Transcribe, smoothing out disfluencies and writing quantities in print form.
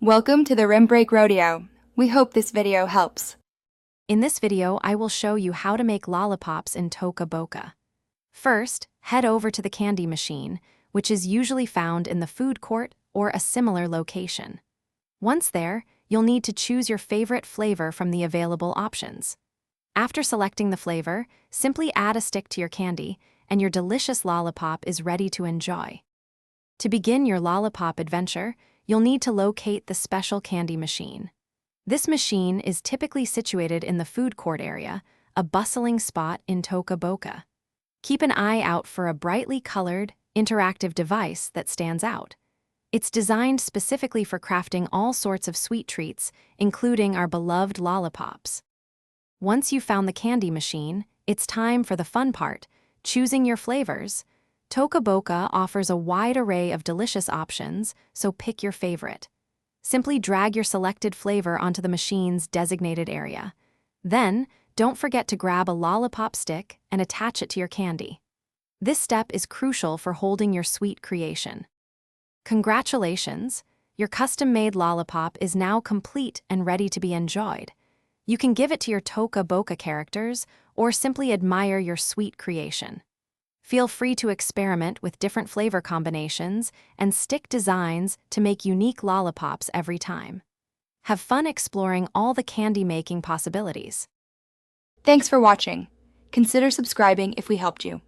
Welcome to the Rim Break Rodeo. We hope this video helps. In this video, I will show you how to make lollipops in Toca Boca. First, head over to the candy machine, which is usually found in the food court or a similar location. Once there, you'll need to choose your favorite flavor from the available options. After selecting the flavor, simply add a stick to your candy, and your delicious lollipop is ready to enjoy. To begin your lollipop adventure, you'll need to locate the special candy machine. This machine is typically situated in the food court area, a bustling spot in Toca Boca. Keep an eye out for a brightly colored, interactive device that stands out. It's designed specifically for crafting all sorts of sweet treats, including our beloved lollipops. Once you've found the candy machine, it's time for the fun part, choosing your flavors. Toca Boca offers a wide array of delicious options, so pick your favorite. Simply drag your selected flavor onto the machine's designated area. Then, don't forget to grab a lollipop stick and attach it to your candy. This step is crucial for holding your sweet creation. Congratulations! Your custom-made lollipop is now complete and ready to be enjoyed. You can give it to your Toca Boca characters or simply admire your sweet creation. Feel free to experiment with different flavor combinations and stick designs to make unique lollipops every time. Have fun exploring all the candy-making possibilities. Thanks for watching. Consider subscribing if we helped you.